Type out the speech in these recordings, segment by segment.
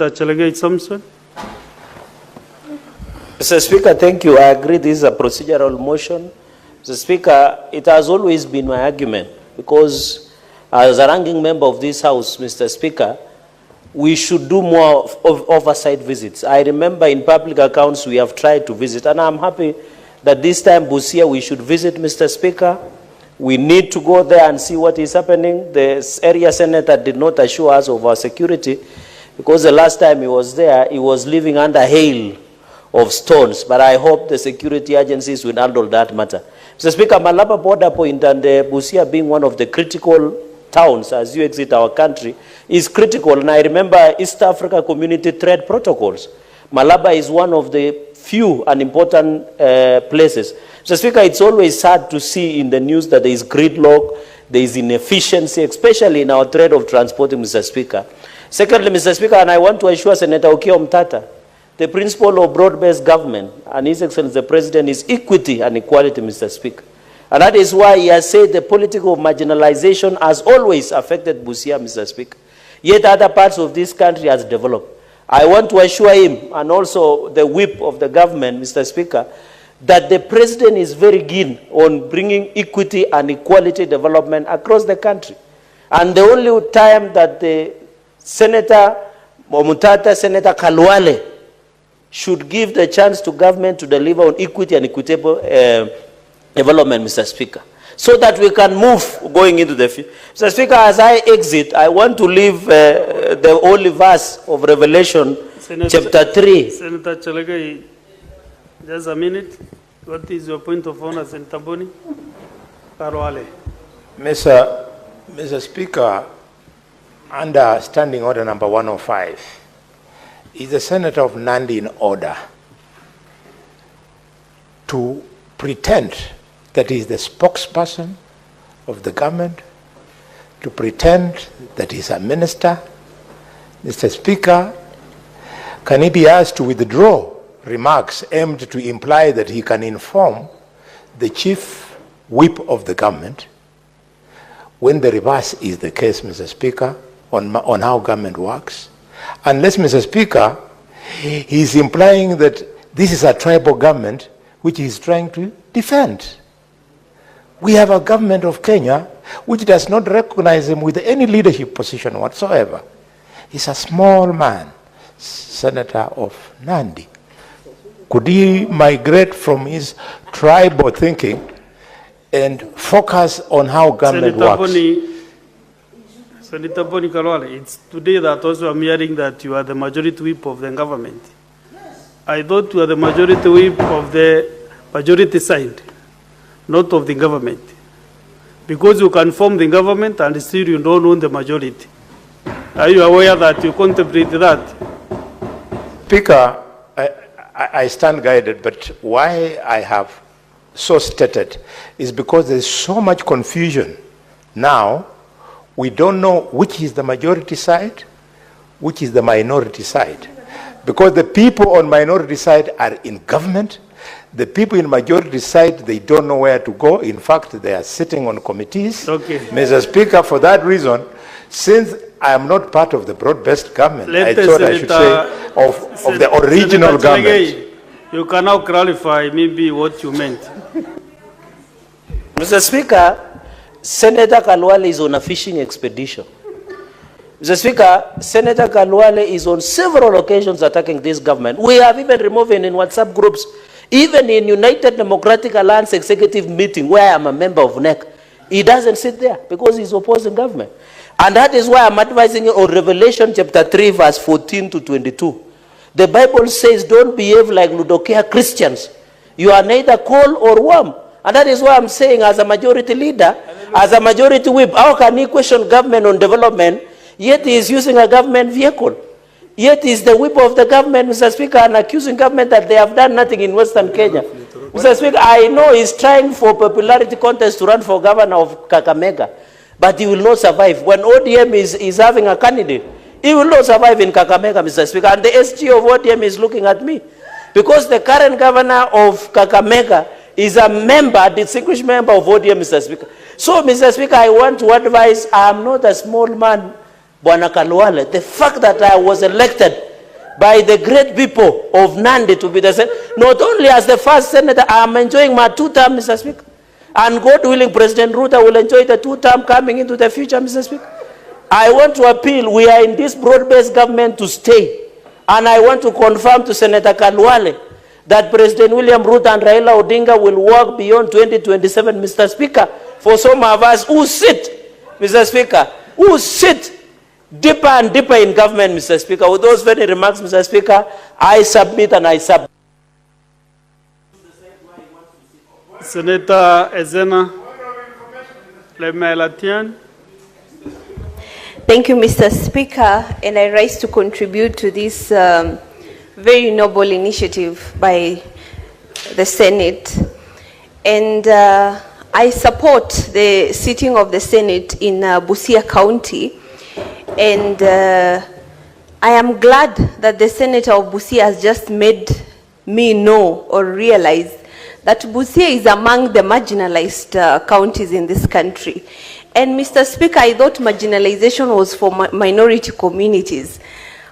Senator Cherargei, Samson. Mr. Speaker, thank you. I agree this is a procedural motion. Mr. Speaker, it has always been my argument, because as a ranking member of this House, Mr. Speaker, we should do more of oversight visits. I remember in public accounts we have tried to visit, and I'm happy that this time, Busia, we should visit, Mr. Speaker. We need to go there and see what is happening. The area senator did not assure us of our security, because the last time he was there, he was living under hail of stones. But I hope the security agencies will handle that matter. Mr. Speaker, Malaba border point and Busia being one of the critical towns as you exit our country is critical. And I remember East Africa Community Trade Protocols. Malaba is one of the few and important places. Mr. Speaker, it's always sad to see in the news that there is gridlock, there is inefficiency, especially in our trade of transporting, Mr. Speaker. Secondly, Mr. Speaker, and I want to assure Senator Okiya Omtata, the principle of broad-based government, and His Excellency the President, is equity and equality, Mr. Speaker. And that is why he has said the political marginalization has always affected Busia, Mr. Speaker. Yet other parts of this country has developed. I want to assure him, and also the whip of the government, Mr. Speaker, that the President is very keen on bringing equity and equality development across the country. And the only time that the Senator Omutata, Senator Khalwale, should give the chance to government to deliver on equity and equitable development, Mr. Speaker, so that we can move going into the future. Mr. Speaker, as I exit, I want to leave the holy verse of Revelation, chapter 3. Senator Cherargei, just a minute. What is your point of honor, Senator Boni? Khalwale. Mr. Speaker, under Standing Order number 105, is the Senator of Nandi in order to pretend that he is the spokesperson of the government, to pretend that he is a minister? Mr. Speaker, can he be asked to withdraw remarks aimed to imply that he can inform the chief whip of the government, when the reverse is the case, Mr. Speaker, on how government works? Unless, Mr. Speaker, he is implying that this is a tribal government which he is trying to defend. We have a government of Kenya which does not recognize him with any leadership position whatsoever. He's a small man, Senator of Nandi. Could he migrate from his tribal thinking and focus on how government works? Senator Boni Khalwale, it's today that also I'm hearing that you are the majority whip of the government. I thought you are the majority whip of the majority side, not of the government. Because you can form the government and still you don't own the majority. Are you aware that you contemplate that? Speaker, I stand guided, but why I have so stated is because there is so much confusion now. We don't know which is the majority side, which is the minority side. Because the people on minority side are in government. The people in majority side, they don't know where to go. In fact, they are sitting on committees. Okay. Mr. Speaker, for that reason, since I am not part of the broad-based government, I thought I should say of the original government. You can now clarify maybe what you meant. Mr. Speaker, Senator Khalwale is on a fishing expedition. Mr. Speaker, Senator Khalwale is on several occasions attacking this government. We have even removed him in WhatsApp groups, even in United Democratic Alliance executive meeting where I am a member of NEC. He doesn't sit there because he's opposing government. And that is why I'm advising you on Revelation chapter 3 verse 14 to 22. The Bible says don't behave like Laodicea Christians. You are neither cold or warm. And that is why I'm saying as a majority leader, as a majority whip, how can he question government on development, yet he is using a government vehicle? Yet he is the whip of the government, Mr. Speaker, and accusing government that they have done nothing in Western Kenya. Mr. Speaker, I know he's trying for popularity contest to run for governor of Kakamega, but he will not survive. When ODM is having a candidate, he will not survive in Kakamega, Mr. Speaker. And the SG of ODM is looking at me. Because the current governor of Kakamega is a member, distinguished member of ODM, Mr. Speaker. So, Mr. Speaker, I want to advise, I am not a small man, Bwana Khalwale. The fact that I was elected by the great people of Nandi to be the Senate. Not only as the first senator, I am enjoying my 2 terms, Mr. Speaker. And God willing, President Ruto will enjoy the 2 terms coming into the future, Mr. Speaker. I want to appeal, we are in this broad-based government to stay. And I want to confirm to Senator Khalwale that President William Ruto and Raila Odinga will work beyond 2027, Mr. Speaker, for some of us who sit, Mr. Speaker, who sit deeper and deeper in government, Mr. Speaker. With those very remarks, Mr. Speaker, I submit and I submit. Senator Ezena Lemelatian. Thank you, Mr. Speaker, and I rise to contribute to this very noble initiative by the Senate. And I support the sitting of the Senate in Busia County. And I am glad that the Senator of Busia has just made me know or realize that Busia is among the marginalized counties in this country. And Mr. Speaker, I thought marginalization was for minority communities.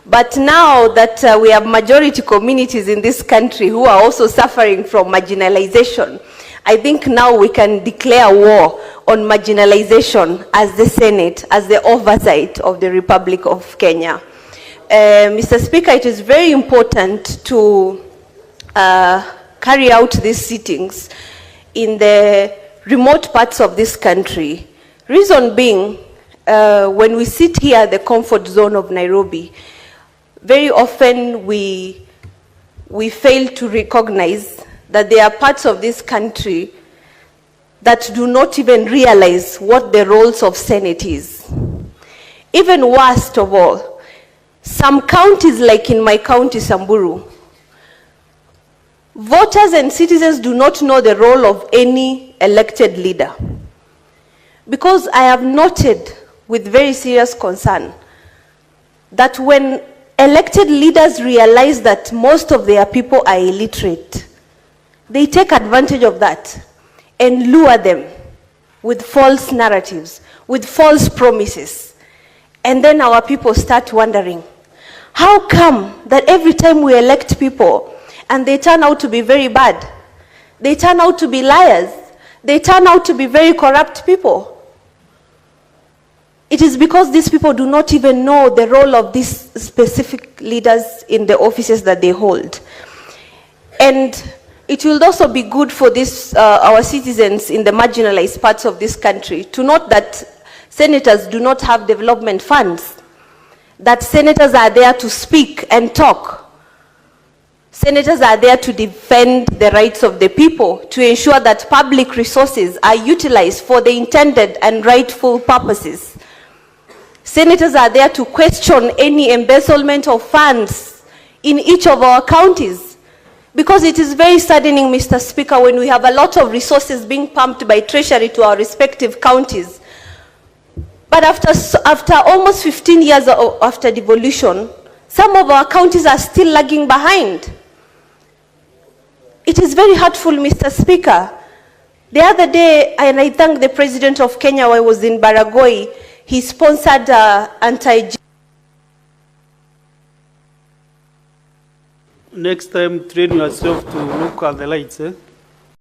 But now that we have majority communities in this country who are also suffering from marginalization, I think now we can declare war on marginalization as the Senate, as the oversight of the Republic of Kenya. Mr. Speaker, it is very important to carry out these sittings in the remote parts of this country. Reason being, when we sit here at the comfort zone of Nairobi, very often we fail to recognize that there are parts of this country that do not even realize what the roles of Senate is. Even worst of all, some counties, like in my county, Samburu, voters and citizens do not know the role of any elected leader. Because I have noted with very serious concern that when elected leaders realize that most of their people are illiterate, they take advantage of that and lure them with false narratives, with false promises. And then our people start wondering, how come that every time we elect people and they turn out to be very bad, they turn out to be liars, they turn out to be very corrupt people? It is because these people do not even know the role of these specific leaders in the offices that they hold. And it will also be good for this, our citizens in the marginalized parts of this country to note that senators do not have development funds, that senators are there to speak and talk. Senators are there to defend the rights of the people, to ensure that public resources are utilized for the intended and rightful purposes. Senators are there to question any embezzlement of funds in each of our counties. Because it is very saddening, Mr. Speaker, when we have a lot of resources being pumped by Treasury to our respective counties. But after almost 15 years after devolution, some of our counties are still lagging behind. It is very hurtful, Mr. Speaker. The other day, and I thank the President of Kenya, I was in Baragoi, he sponsored Next time, train yourself to look at the lights.